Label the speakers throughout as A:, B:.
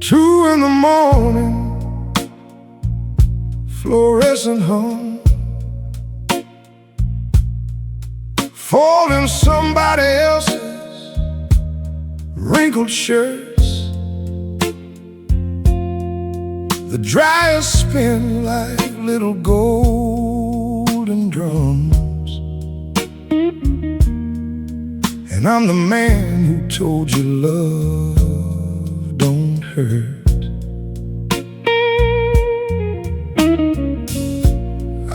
A: 2 in the morning, fluorescent hum, folding somebody else's wrinkled shirts. The dryers spin like little golden drums, and I'm the man who told you love don't hurt.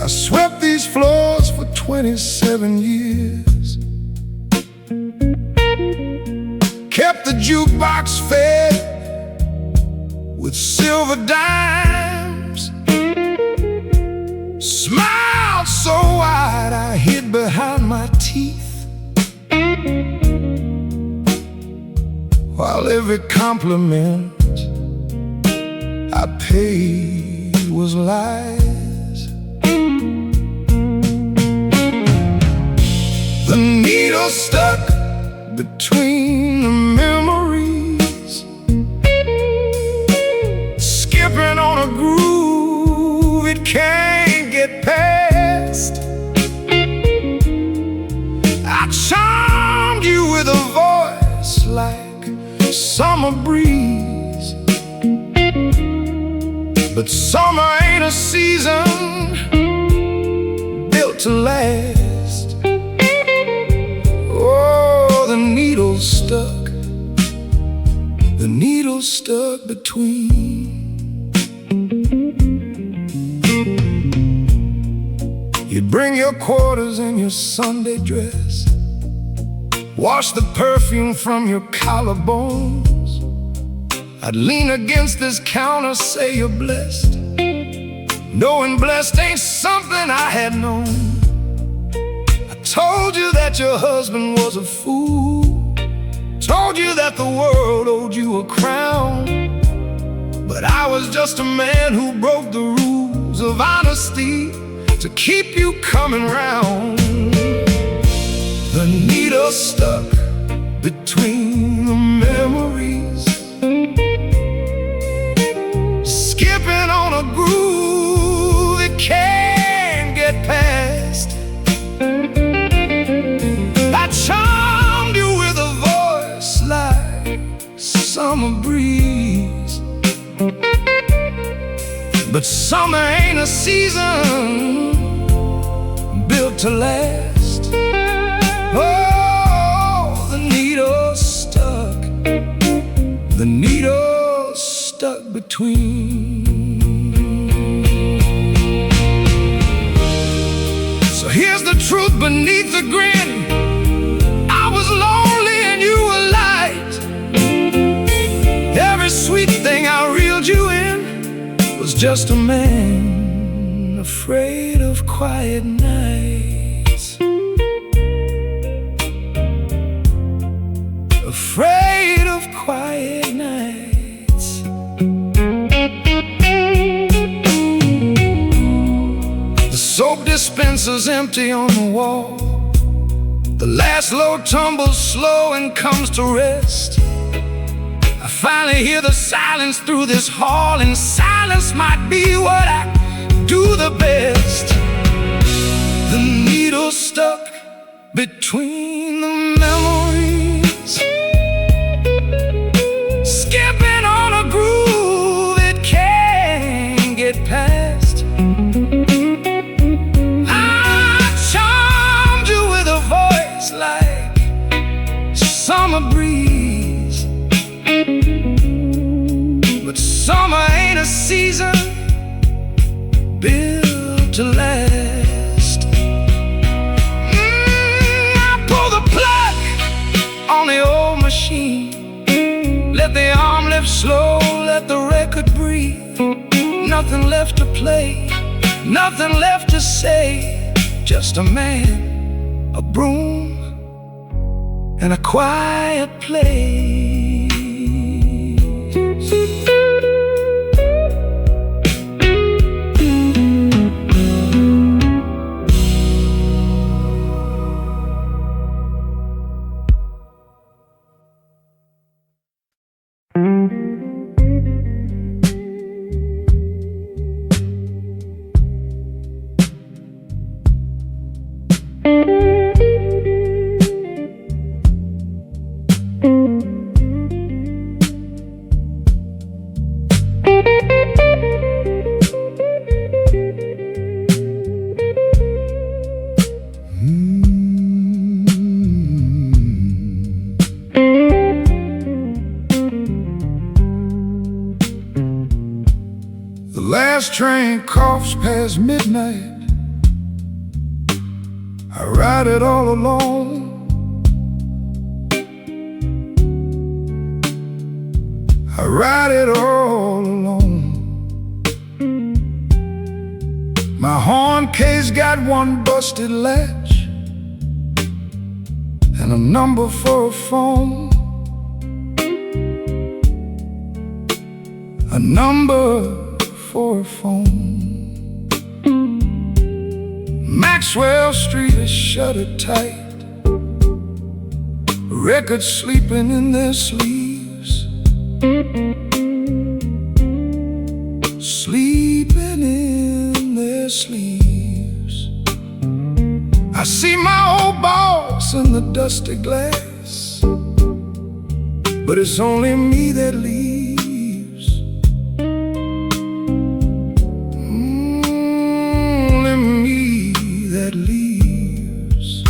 A: I swept these floors for 27 years, kept the jukebox fed with silver dimes, smiled so wide I hid behind my teeth, while every compliment I paid was lies. The needle stuck between the memories, skipping on a groove it can't get past. I charmed you with a voice like summer breeze, but summer ain't a season built to last. Oh, the needle's stuck between. You'd bring your quarters in your Sunday dress, wash the perfume from your collarbones. I'd lean against this counter, say you're blessed, knowing blessed ain't something I had known. I told you that your husband was a fool, told you that the world owed you a crown, but I was just a man who broke the rules of honesty to keep you coming round. The needle stuck between the memories, skipping on a groove it can't get past. I charmed you with a voice like summer breeze, but summer ain't a season built to last. Oh, the needle's stuck between. So here's the truth beneath the grin: I was lonely and you were light. Every sweet thing I reeled you in was just a man afraid of quiet nights, afraid of quiet nights. The soap dispenser's empty on the wall, the last load tumbles slow and comes to rest. I finally hear the silence through this hall, and silence might be what I do the best. The needle stuck between the memories, skipping on a groove it can't get past. I charmed you with a voice like summer breeze, but summer ain't a season built to last. I pull the plug on the old machine, let the arm lift slow, let the record breathe. Nothing left to play, nothing left to say, just a man, a broom, and a quiet place. last train coughs past midnight, I ride it all alone. I ride it all alone. My horn case got one busted latch and a number for a phone. A number for a phone. Maxwell Street is shuttered tight. Records sleeping in their sleeves. Sleeping in their sleeves. I see my old boss in the dusty glass, but it's only me that leaves. Only me that leaves.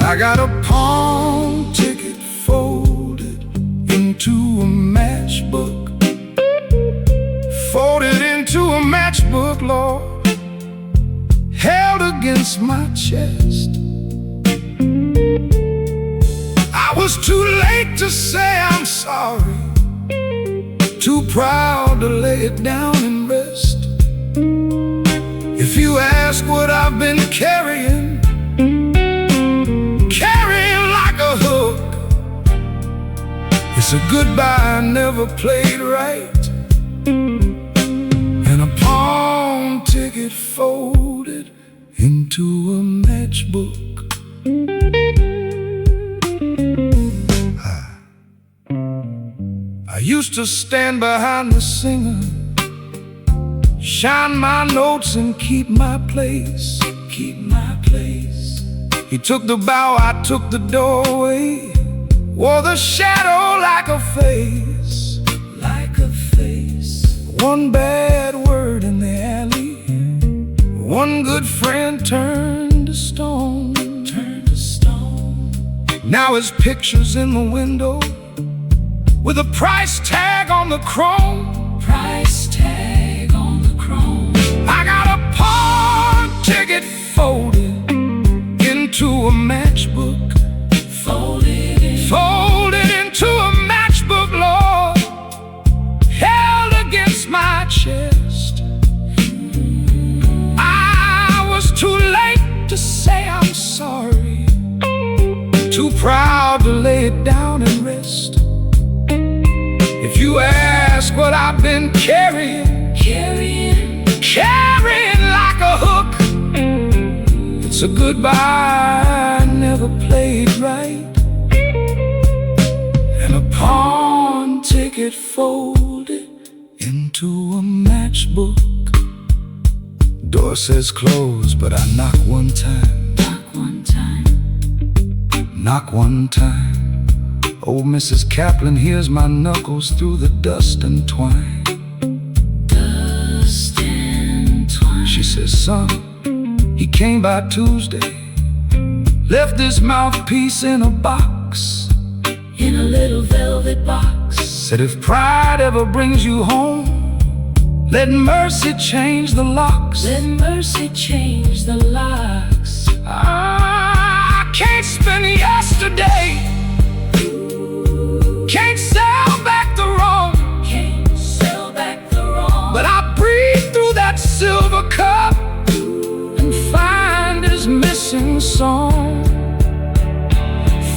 A: I got a pawn ticket folded into a matchbook. Folded into a matchbook, Lord, held against my chest. I was too late to say I'm sorry, too proud to lay it down and rest. If you ask what I've been carrying like a hook, it's a goodbye I never played right, and a pawn ticket folded into a matchbook. I used to stand behind the singer, shine my notes and keep my place. Keep my place. He took the bow, I took the doorway, wore the shadow like a face. Like a face. One bad word in the alley, one good friend turned to stone. Turned to stone. Now his picture's in the window with a price tag on the chrome. Price tag on the chrome. I got a pawn ticket folded into a matchbook. Folded into a matchbook, Lord, held against my chest. I was too late to say I'm sorry, too proud to lay it down and rest. If you ask what I've been carrying like a hook, it's a goodbye I never played right, and a pawn ticket folded into a matchbook. Door says close, but I knock one time. Knock one time. Knock one time. Old Mrs. Kaplan hears my knuckles through the dust and twine. Dust and twine. She says, son, he came by Tuesday, left this mouthpiece in a box, in a little velvet box. Said if pride ever brings you home, let mercy change the locks. Let mercy change the locks. I can't spend yesterday, can't sell back the wrong. Can't sell back the wrong. But I breathe through that silver cup and find his missing song.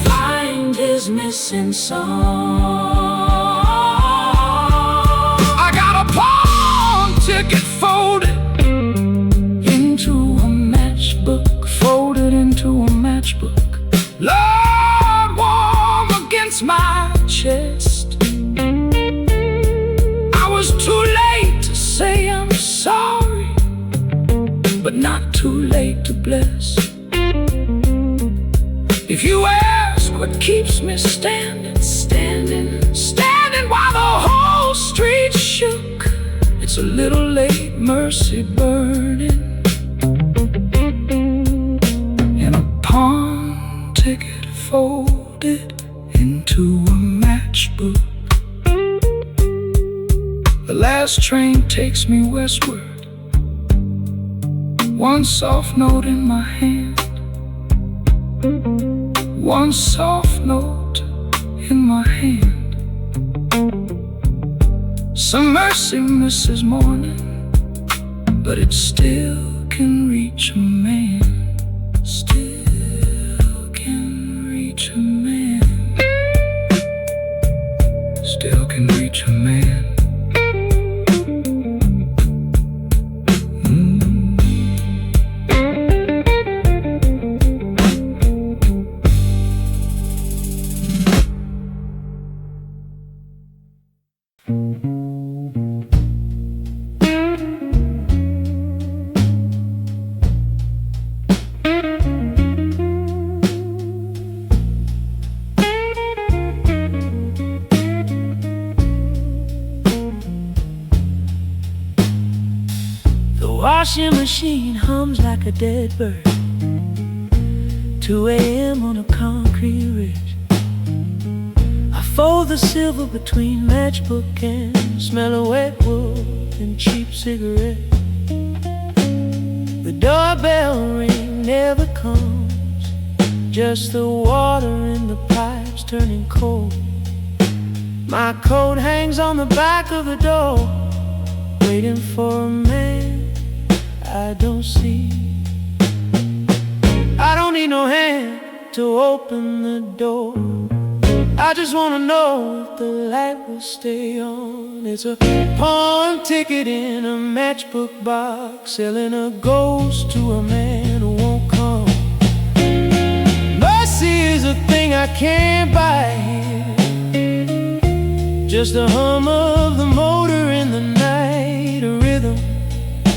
A: Find his missing song. I got a pawn ticket folded into a matchbook. Folded into a matchbook. Lord, warm against my chest. I was too late to say I'm sorry, but not too late to bless. If you ask what keeps me standing while the whole street shook, it's a little late mercy burning and a pawn ticket folded into a matchbook. The last train takes me westward. One soft note in my hand, one soft note in my hand. Some mercy, Mrs. Morning, but it still can reach a man. Still can reach a man. Still can reach a man.
B: Washing machine hums like a dead bird. 2 a.m. on a concrete ridge. I fold the silver between matchbook and smell of wet wood and cheap cigarette. The doorbell ring never comes, just the water in the pipes turning cold. My coat hangs on the back of the door, waiting for a man I don't see. I don't need no hand to open the door. I just wanna know if the light will stay on. It's a pawn ticket in a matchbook box, selling a ghost to a man who won't come. Mercy is a thing I can't buy here, just the hum of the motor in the night, a rhythm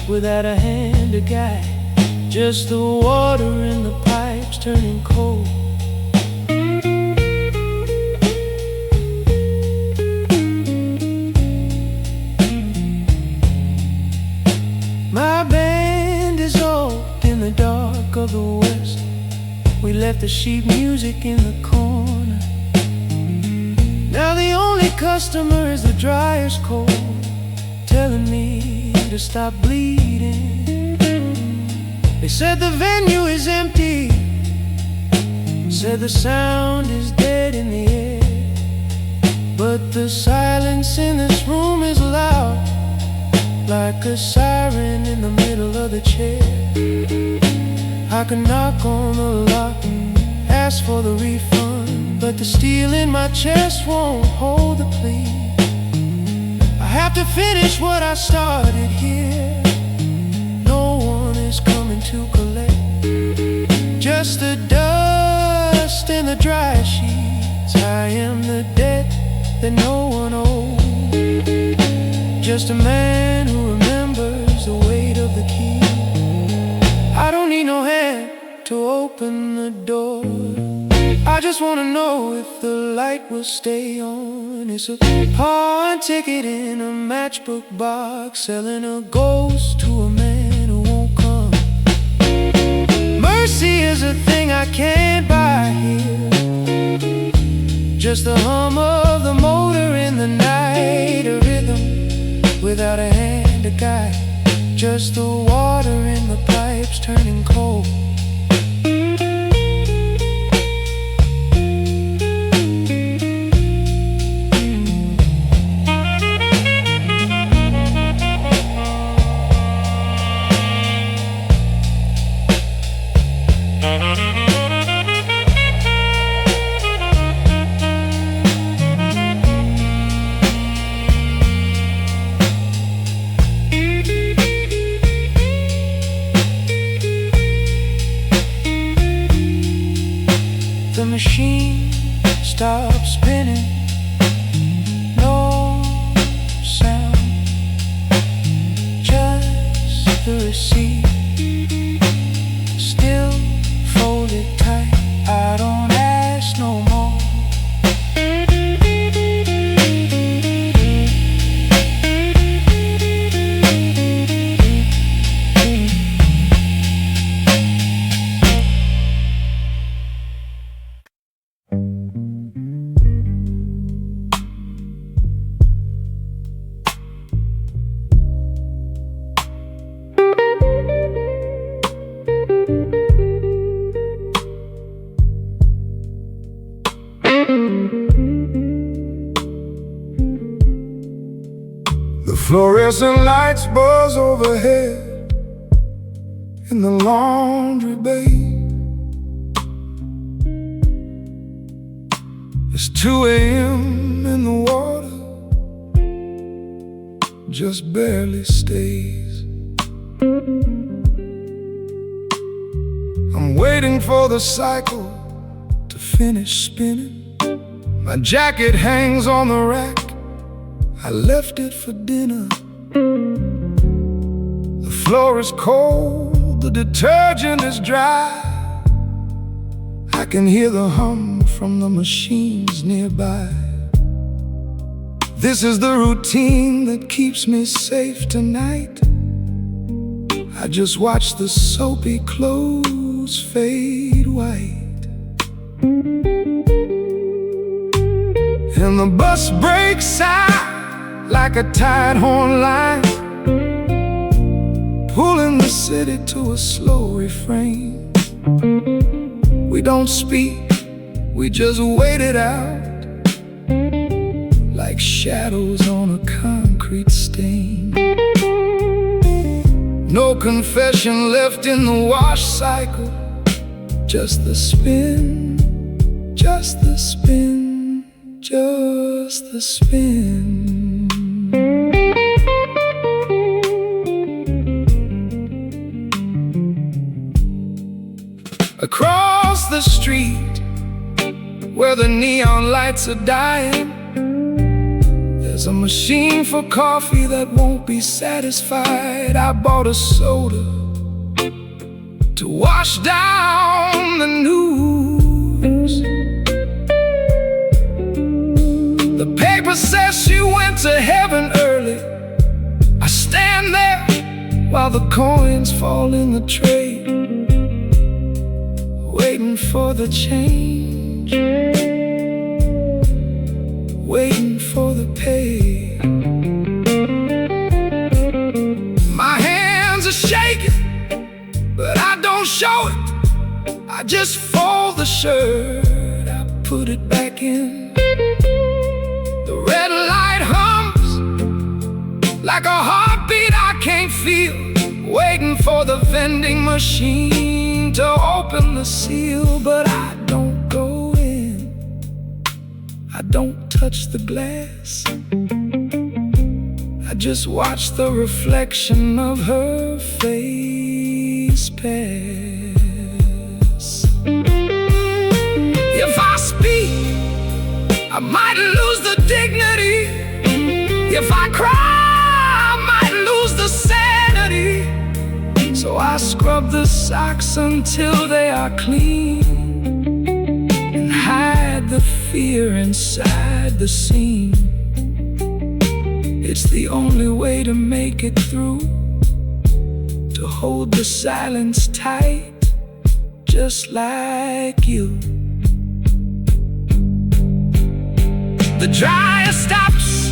B: without a hand to guide, just the water in the pipes turning cold. My band is old in the dark of the west. We left the sheet music in the corner. Now the only customer is the dryer's cold, telling me to stop bleeding. They said the venue is empty, said the sound is dead in the air, but the silence in this room is loud, like a siren in the middle of the chair. I can knock on the lock, ask for the refund, but the steel in my chest won't hold the plea. I have to finish what I started here. No one is coming to collect, just the dust and the dry sheets. I am the debt that no one owes, just a man who remembers the weight of the key. I don't need no hand to open the door. I just wanna know if the light will stay on. It's a pawn ticket in a matchbook box, selling a ghost to a man who won't come. Mercy is a thing I can't buy here, just the hum of the motor in the night, a rhythm without a hand to guide, just the water in the pipes turning cold. The machine stops spinning, no sound, just the receipt, still folded tight. I don't ask no more.
A: Fluorescent lights buzz overhead in the laundry bay. It's 2 a.m. and the water just barely stays. I'm waiting for the cycle to finish spinning. My jacket hangs on the rack, I left it for dinner. The floor is cold, the detergent is dry. I can hear the hum from the machines nearby. This is the routine that keeps me safe tonight. I just watch the soapy clothes fade white. And the bus breaks out like a tied horn line, pulling the city to a slow refrain. We don't speak, we just wait it out, like shadows on a concrete stain. No confession left in the wash cycle, just the spin, just the spin, just the spin. Across the street, where the neon lights are dying, there's a machine for coffee that won't be satisfied. I bought a soda to wash down the news. The paper says she went to heaven early. I stand there while the coins fall in the tray, waiting for the change, waiting for the pay. My hands are shaking, but I don't show it. I just fold the shirt, I put it back in. The red light hums like a heartbeat I can't feel, waiting for the vending machine to open the seal. But I don't go in, I don't touch the glass. I just watch the reflection of her face pass. If I speak, I might lose the dignity. If I cry, I might lose the sanity. So I scrub the socks until they are clean, and hide the fear inside the seam. It's the only way to make it through, to hold the silence tight, just like you. The dryer stops,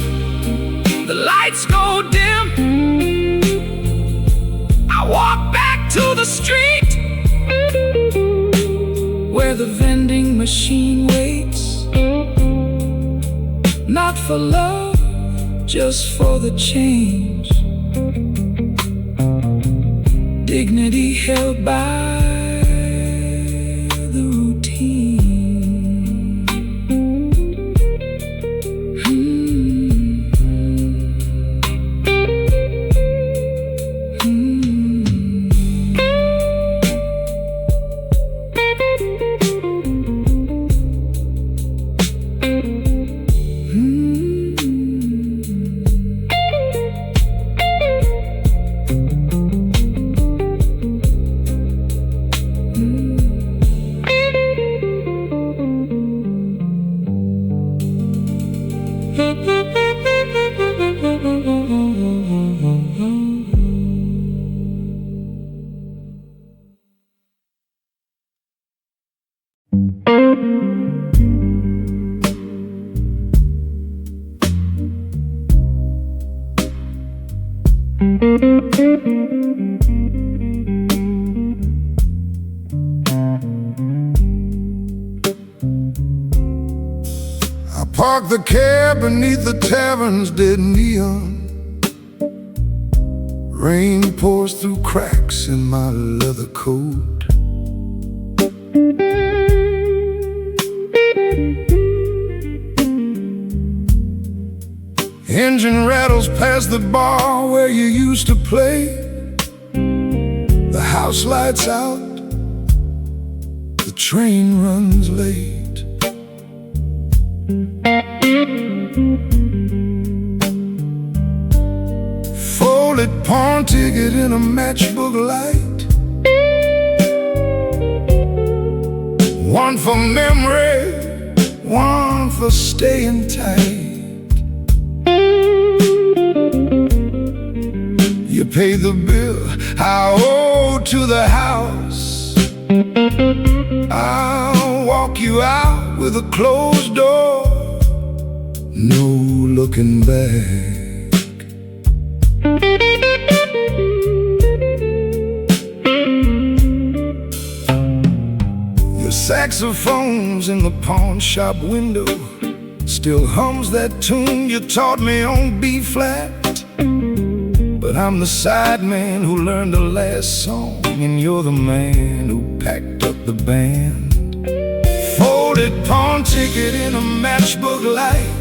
A: the lights go dim. I walk back to the street, where the vending machine waits, not for love, just for the change. Dignity held by the routine. I parked the cab beneath the tavern's dead neon. Rain pours through cracks in my leather coat. Engine rattles past the bar where you used to play. The house lights out, the train runs late. Folded pawn ticket in a matchbook light. One for memory, one for staying tight. You pay the bill I owe to the house. I'll walk you out with a closed door. No looking back. Your saxophone's in the pawn shop window, still hums that tune you taught me on B-flat. But I'm the side man who learned the last song, and you're the man who packed up the band. Folded pawn ticket in a matchbook light.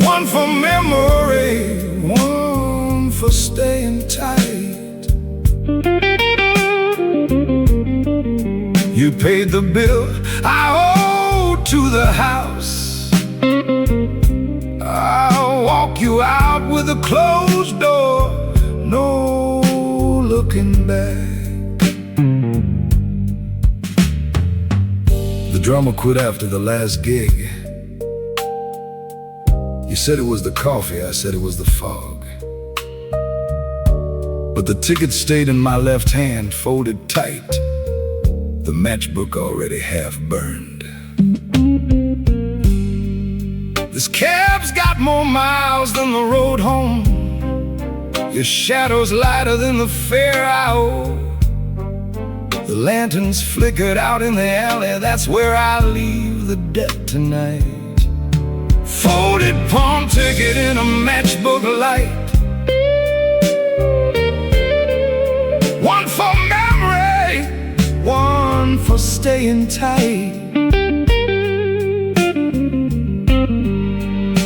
A: One for memory, one for staying tight. You paid the bill I owe to the house. I'll walk you out with a closed door. No looking back. The drummer quit after the last gig. You said it was the coffee, I said it was the fog. But the ticket stayed in my left hand, folded tight, the matchbook already half burned. This cab's got more miles than the road home. Your shadow's lighter than the fare I owe. The lanterns flickered out in the alley, that's where I leave the debt tonight. Folded pawn ticket in a matchbook light. One for memory, one for staying tight.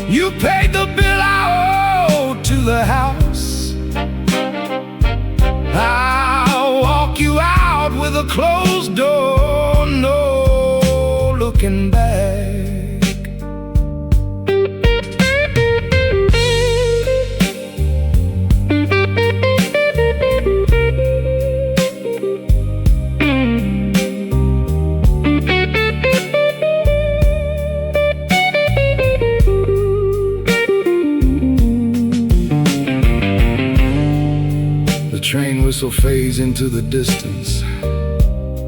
A: You paid the bill I owe to the house. I'll walk you out with a closed door. No looking back. The train whistle fades into the distance.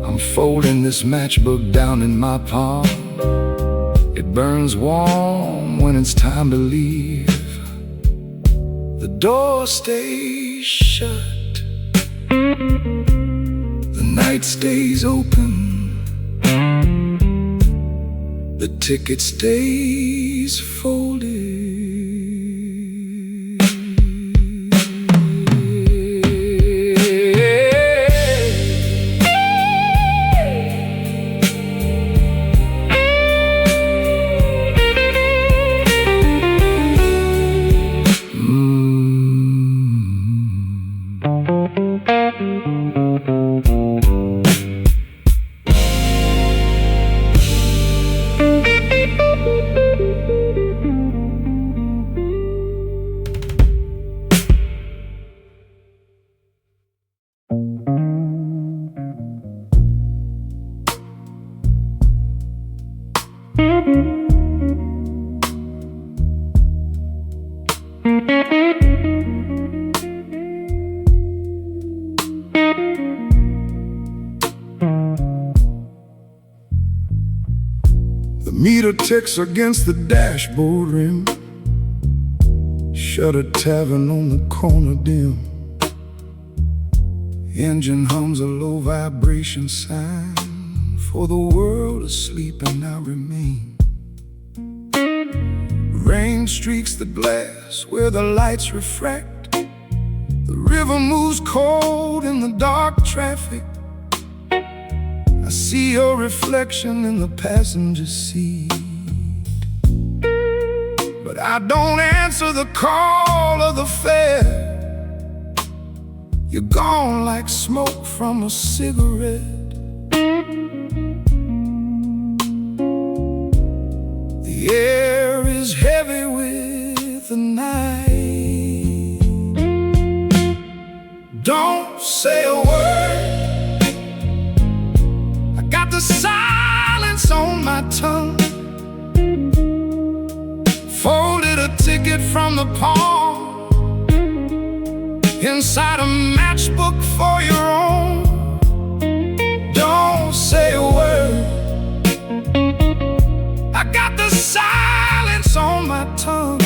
A: I'm folding this matchbook down in my palm. It burns warm when it's time to leave. The door stays shut. The night stays open. The ticket stays folded. The meter ticks against the dashboard rim. Shutter tavern on the corner dim. Engine hums a low vibration sign. For the world asleep and I remain. Rain streaks the glass where the lights refract. The river moves cold in the dark traffic. I see your reflection in the passenger seat, but I don't answer the call of the fare. You're gone like smoke from a cigarette. The air is heavy with the night. Don't say a word. I got the silence on my tongue. Folded a ticket from the palm inside a matchbook for your own. Don't say a word. I got the silence on my tongue.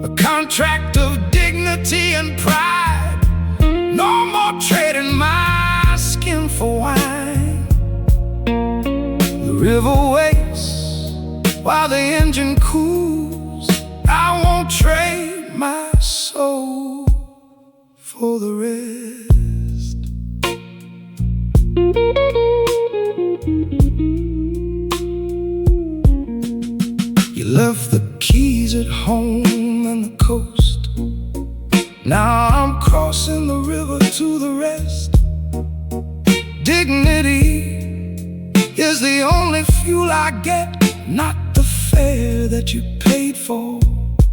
A: A contract of dignity and pride. No more trading my skin for wine. The river waits while the engine cools. I won't trade my soul for the rest. You left the keys at home and the coast. Now I'm crossing the river to the rest. Dignity is the only fuel I get, not the fare that you paid for.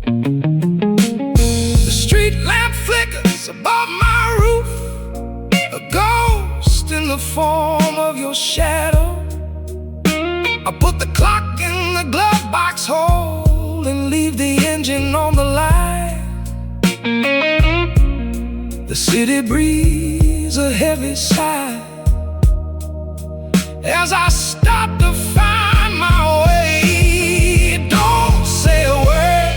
A: The street lamp flickers above my roof, a ghost in the form of your shadow. I put the clock in the glove box hole and leave the engine on the line. The city breathes a heavy sigh as I stop to find my way. Don't say a word.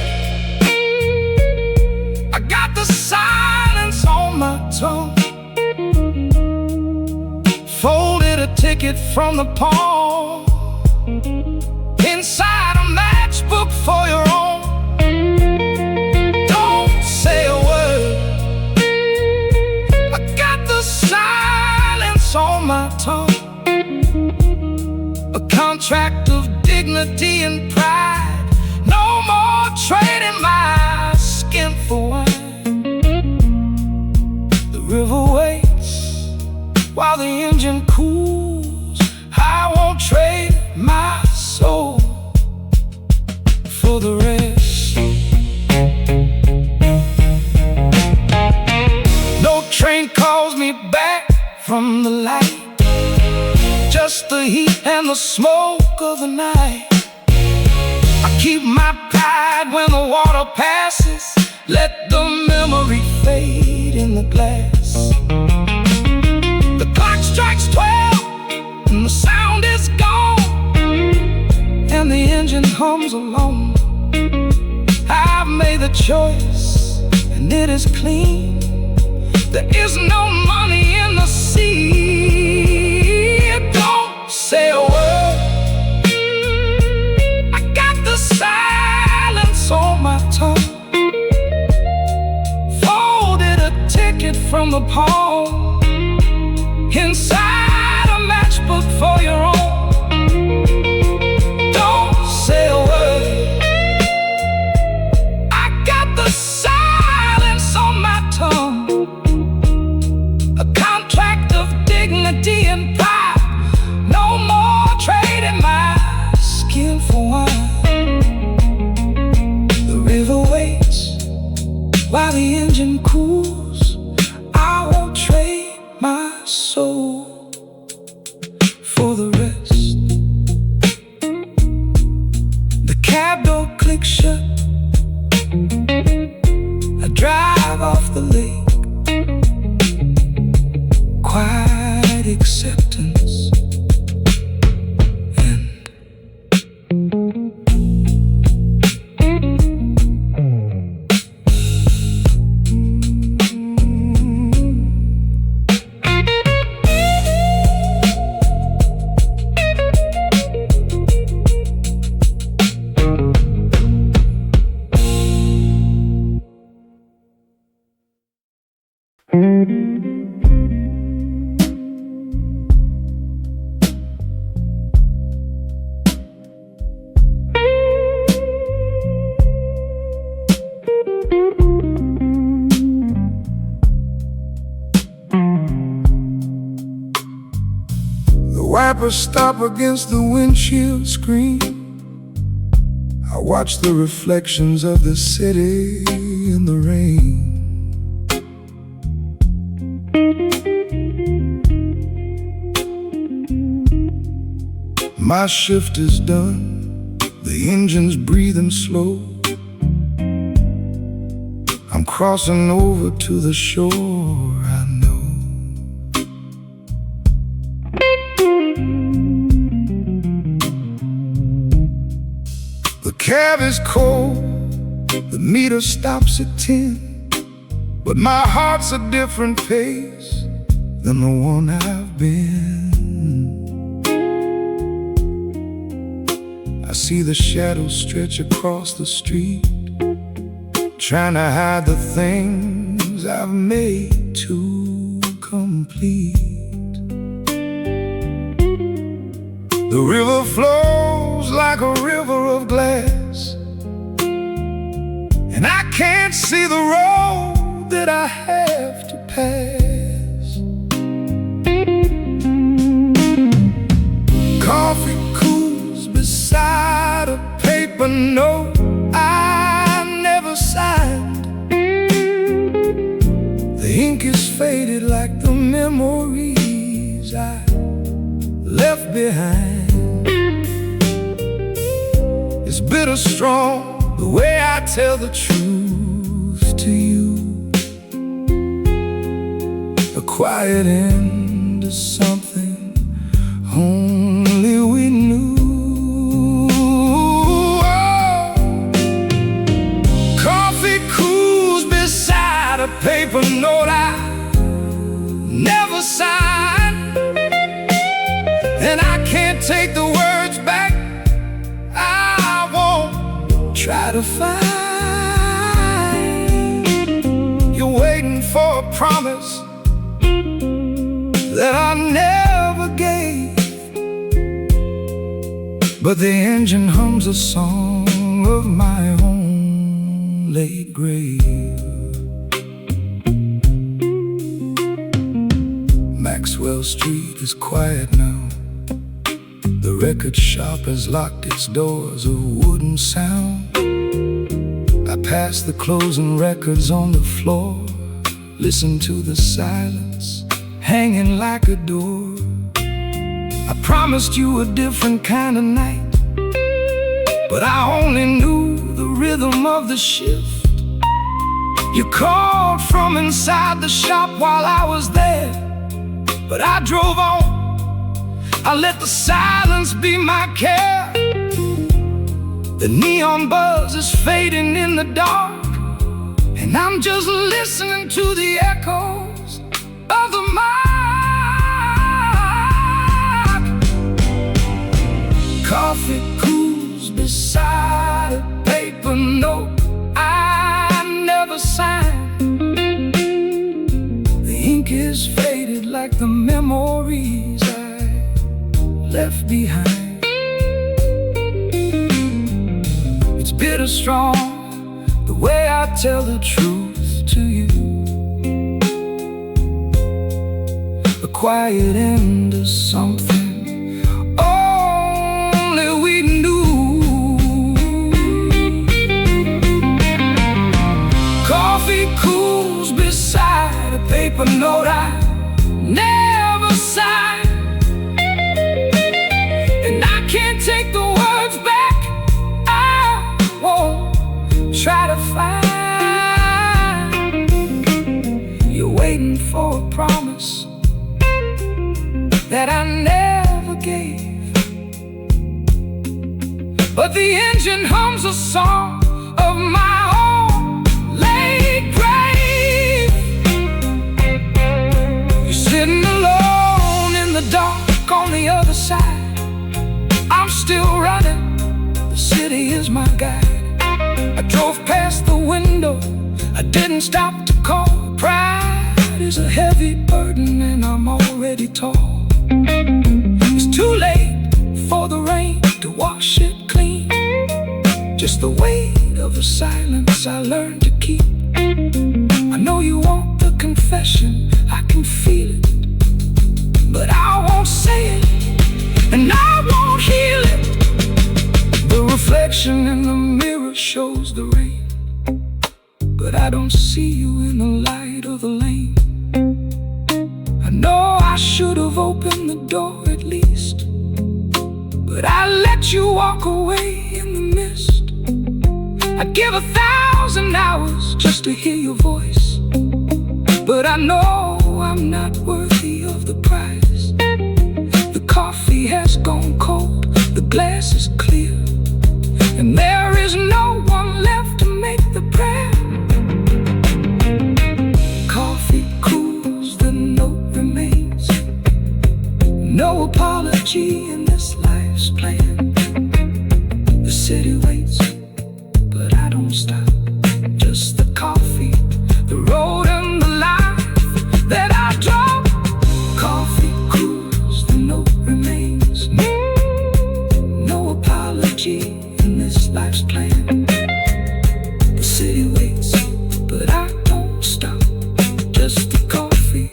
A: I got the silence on my tongue. Folded a ticket from the palm inside a matchbook for your own. Don't say a word. I got the silence on my tongue. A contract of dignity and pride. No more trading my skin for wine. The river waits while the engine cools. I won't trade my soul for the rest. No train calls me back from the light, just the heat and the smoke of the night. I keep my pride when the water passes. Let the memory fade in the glass. The clock strikes 12 and the sound is gone, and the engine hums alone. I've made the choice and it is clean. There is no money in the sea. Don't say a word. I got the silence on my tongue. Folded a ticket from the palm inside a matchbook for your own. Don't say a word. I got the silence on my tongue. A contract of dignity and pride. No more trading my skin for wine. The river waits while the engine cools. I won't trade my soul for the rest. The cab door clicks shut. I drive off the lake. Quiet acceptance. wiper stop against the windshield screen, I watch the reflections of the city in the rain. My shift is done, the engine's breathing slow. I'm crossing over to the shore, I know. The cab is cold, the meter stops at 10, but my heart's a different pace than the one I've been. I see the shadows stretch across the street, trying to hide the things I've made too complete. The river flows like a river of glass, and I can't see the road that I have to pass. Coffee cools beside a paper note I never signed. The ink is faded like the memories I left behind. It's bitter strong, the way I tell the truth to you. A quiet end to something only we knew. A paper note I never signed, and I can't take the words back. I won't try to find. You're waiting for a promise that I never gave, but the engine hums a song of my own late grave. Maxwell Street is quiet now. The record shop has locked its doors of wooden sound. I pass the closing records on the floor, listen to the silence hanging like a door. I promised you a different kind of night, but I only knew the rhythm of the shift. You called from inside the shop while I was there, but I drove on. I let the silence be my care. The neon buzz is fading in the dark, and I'm just listening to the echoes of the mark. Coffee cools beside a paper note I never signed. The ink is faded like the memories I left behind. It's bitter strong, the way I tell the truth to you. A quiet end to something only we knew. Coffee cools beside a paper note I never signed, and I can't take the words back. I won't try to find. You're waiting for a promise that I never gave, but the engine hums a song of my own late grave. You're sitting alone in the dark on the other side. I'm still running, the city is my guide. I drove past the window, I didn't stop to call. Pride is a heavy burden and I'm already tall. It's too late for the rain to wash it clean. Just the weight of the silence I learned to keep. I know you want the confession, I can feel it, but I won't say it and I won't heal it. The reflection in the mirror shows the rain, but I don't see you in the light of the lane. I know I should have opened the door at least, but I let you walk away in the mist. I'd give 1,000 hours just to hear your voice, but I know I'm not worthy of the prize. The coffee has gone cold, the glass is clear, and there is no one left to make the prayer. Coffee cools, the note remains. No apology in this life's plan. The city waits, but I don't stop. Just the coffee, the road, and the life that I drop. Coffee cools, the note remains. No apology in this life's plan. The city waits, but I don't stop. Just the coffee,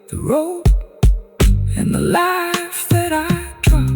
A: the road, and the life that I drop.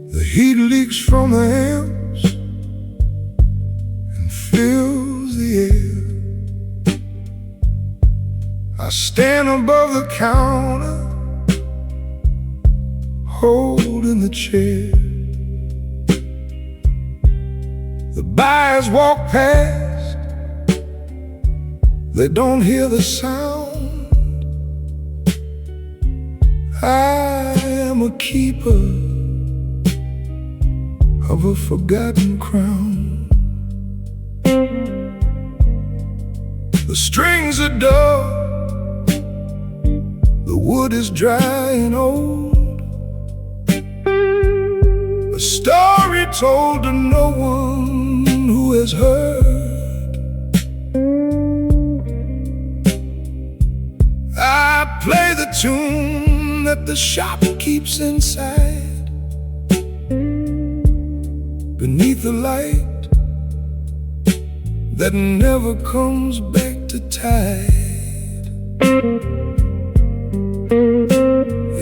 A: The heat leaks from the amps and fills the air. I stand above the counter, holding the chair. The buyers walk past, they don't hear the sound. I am a keeper of a forgotten crown. The strings are dull, the wood is dry and old. A story told to no one who has heard. I play the tune that the shop keeps inside, beneath the light that never comes back to tide.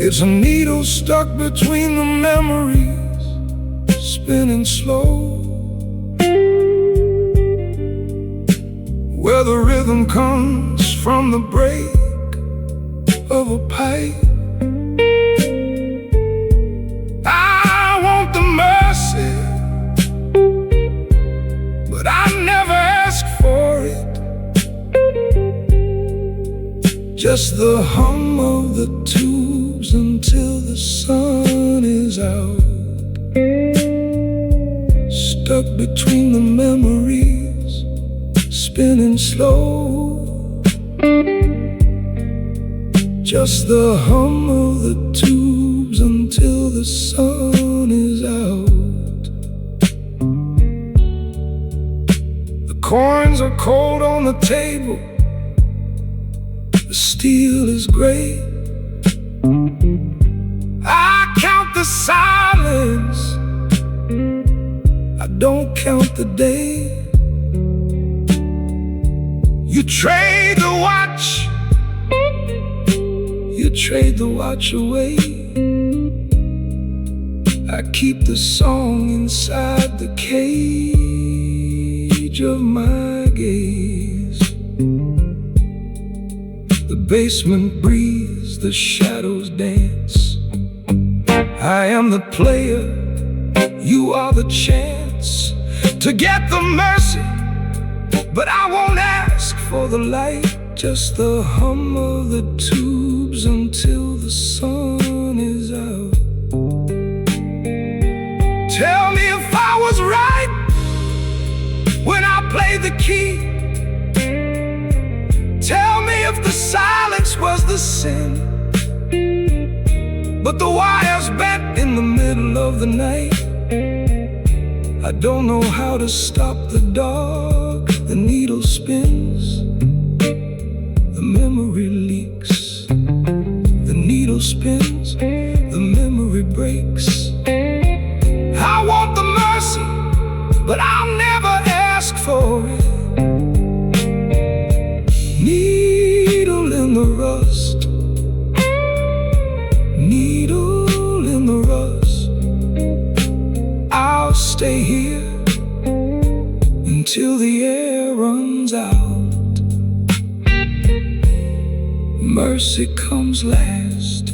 A: It's a needle stuck between the memories, spinning slow, where the rhythm comes from the break of a pipe. I want the mercy, but I never ask for it. Just the hum of the tubes until the sun is out. Stuck between the memories, spinning slow. Just the hum of the tubes until the sun is out. The coins are cold on the table, the steel is gray. I count the silence, I don't count the day. You trade the watch, you trade the watch away. I keep the song inside the cage of my gaze. The basement breathes, the shadows dance. I am the player, you are the chance to get the mercy, but I won't ask ask for the light, just the hum of the tubes until the sun is out. Tell me if I was right when I played the key. Tell me if the silence was the sin, but the wire's bent in the middle of the night. I don't know how to stop the dark. The needle spins, the memory leaks. The needle spins, the memory breaks. I want the mercy, but I'll never ask for it. Needle in the rust, needle in the rust. I'll stay here until the air runs out. Mercy comes last.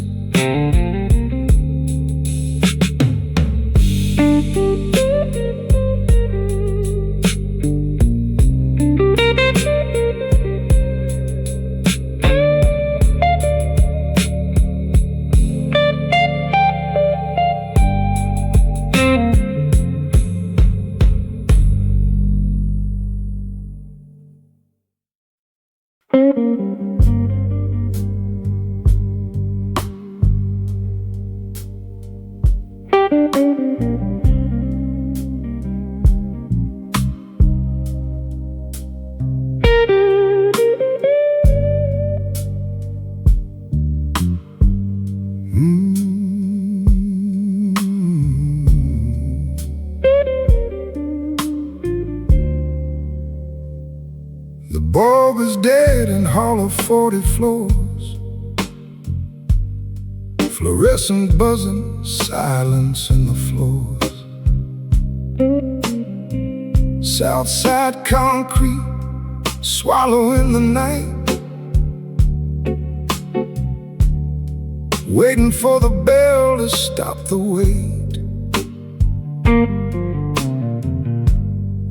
A: The bulb is dead in hollow 40 floors. Fluorescent buzzing, silence in the floors. Southside concrete, swallowing the night. Waiting for the bell to stop the wait.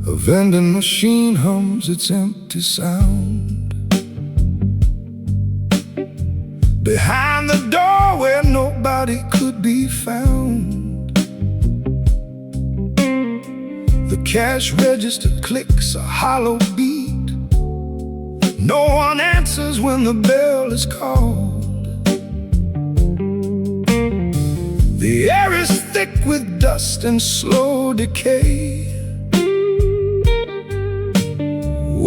A: A vending machine hums its empty sound. Behind the door where nobody could be found, the cash register clicks a hollow beat. No one answers when the bell is called. The air is thick with dust and slow decay,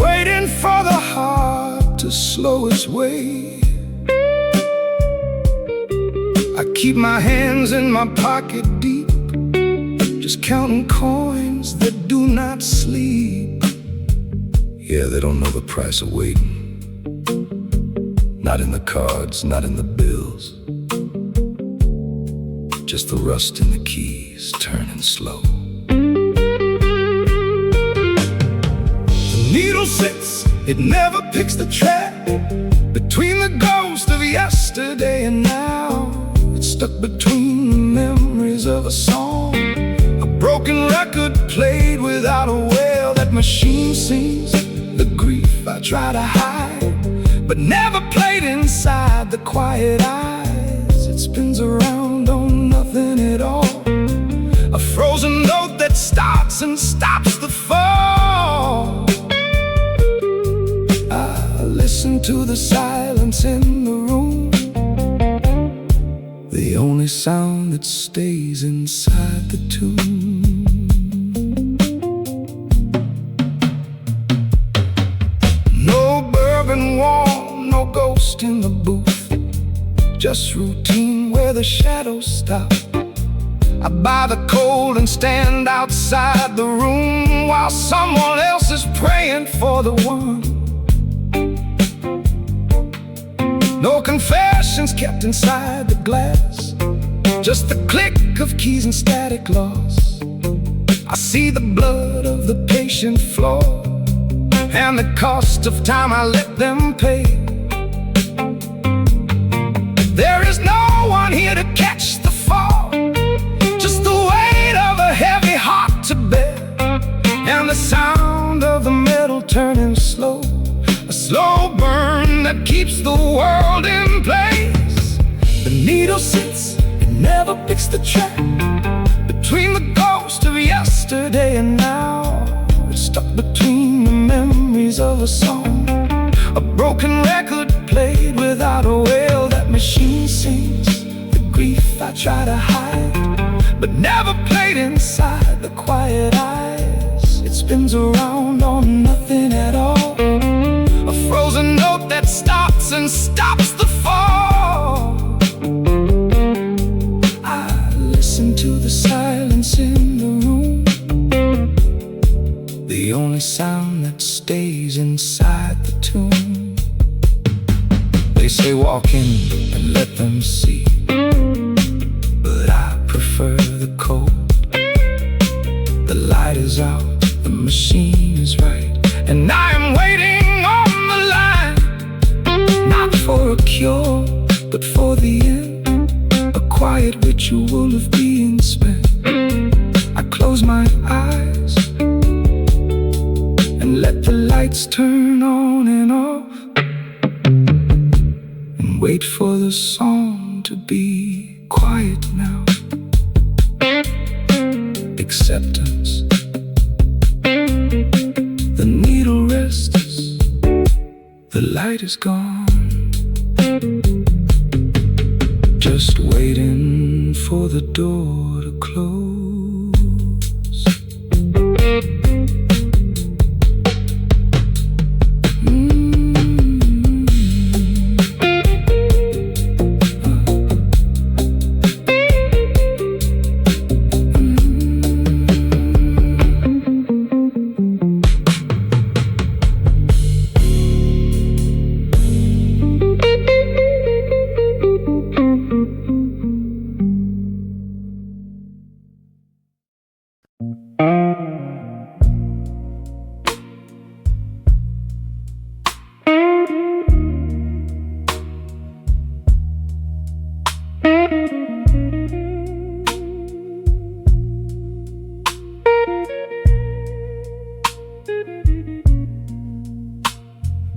A: waiting for the heart to slow its way. I keep my hands in my pocket deep, just counting coins that do not sleep. Yeah, they don't know the price of waiting. Not in the cards, not in the bills, just the rust in the keys turning slow. The needle sits, it never picks the track, between the ghost of yesterday and now. It's stuck between the memories of a song, a broken record played without a wail. That machine sings the grief I try to hide, but never played inside the quiet eyes. It spins around on nothing at all, a frozen note that starts and stops the fall. I listen to the silence in the room, the only sound that stays inside the tune. No bourbon wall, no ghost in the booth, just routine where the shadows stop. I buy the cold and stand outside the room while someone else is praying for the one. No confessions kept inside the glass, just the click of keys and static loss. I see the blood of the patient flow and the cost of time I let them pay. There is no one here to catch the fall, just the weight of a heavy heart to bear, and the sound of the metal turning slow, slow burn that keeps the world in place. The needle sits, it never picks the track between the ghost of yesterday and now. It's stuck between the memories of a song, a broken record played without a wail. That machine sings the grief I try to hide, but never played inside the quiet eyes. It spins around on nothing at all, a frozen note that starts and stops the fall. I listen to the silence in the room, the only sound that stays inside the tune. They say walk in and let them see, but I prefer the cold. The light is out, the machine is right, and I am waiting on the line, not for a cure, but for the end, a quiet ritual of being spent. I close my eyes and let the lights turn on and off, and wait for the song to be quiet now. Acceptance. The needle rests, the light is gone, just waiting for the door to close.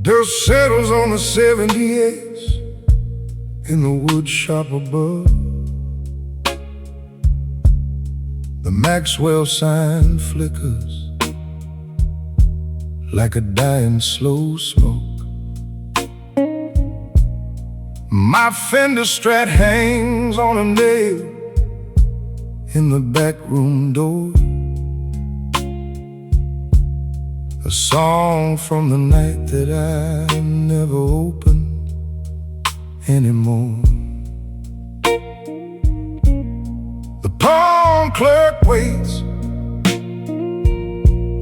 A: Dust settles on the 78s in the wood shop above. The Maxwell sign flickers like a dying slow smoke. My Fender Strat hangs on a nail in the back room door. A song from the night that I never opened anymore. The pawn clerk waits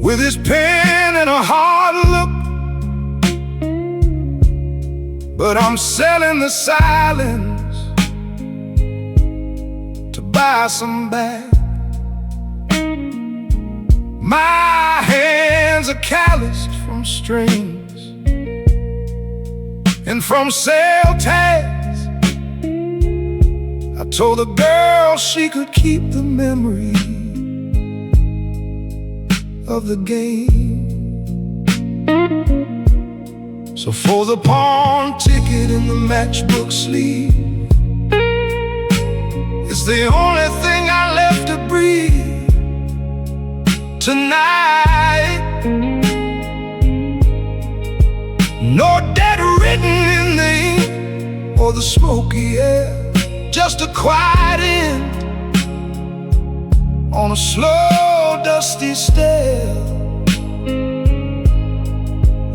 A: with his pen and a hard look, but I'm selling the silence to buy some back. My hands are calloused from strings and from sale tags. I told the girl she could keep the memory of the game. So for the pawn ticket in the matchbook sleeve, it's the only thing I left to breathe tonight. No debt written in the ink or the smoky air, just a quiet end on a slow, dusty stair.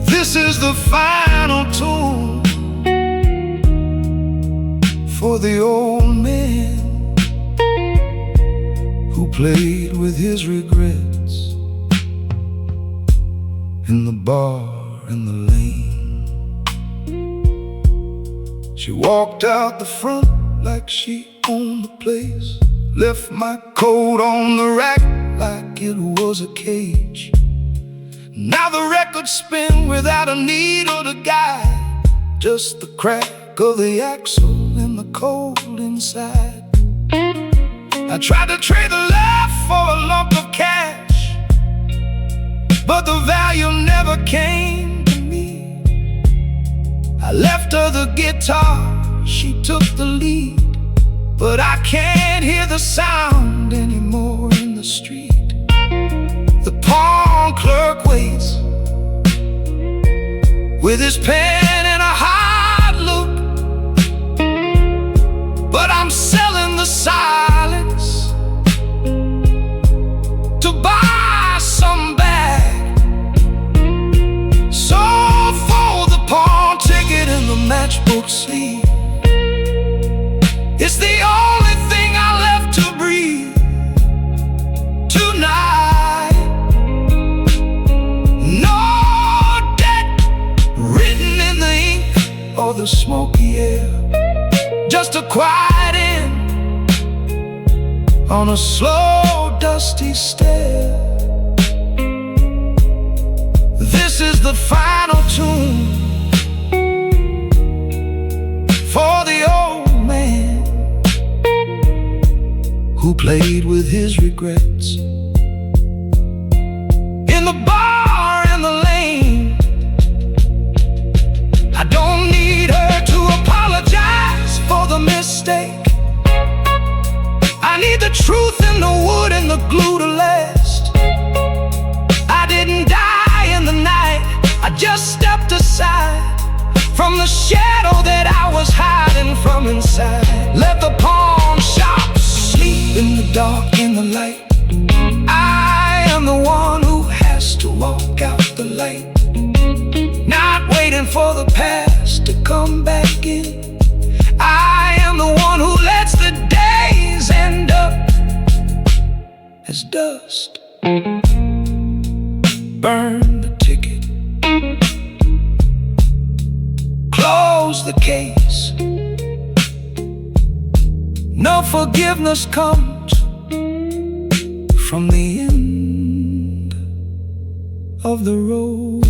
A: This is the final tune for the old man who played with his regrets in the bar in the lane. She walked out the front like she owned the place, left my coat on the rack like it was a cage. Now the records spin without a needle to guide, just the crack of the axle and the cold inside. I tried to trade the laugh for a lump of cash, but the value never came to me. I left her the guitar, she took the lead, but I can't hear the sound anymore in the street. The pawn clerk waits with his pen and a hard look, but I'm selling the silence to buy some bag. So fold the pawn ticket in the matchbook sleeve. It's the only thing I left to breathe tonight. No debt written in the ink or the smoky air, just a quiet end on a slow, dusty stair. This is the final tune for the old man who played with his regrets in the bar in the lane. I don't need her to apologize for the mistake. I need the truth in the wood and the glue to last. I didn't die in the night, I just stepped aside from the shadow that I was hiding from inside. Let the pawn shop sleep in the dark, in the light. I am the one who has to walk out the light, not waiting for the past to come back in. I am the one who lets the days end up as dust. Burn the ticket, close the case. No forgiveness comes from the end of the road.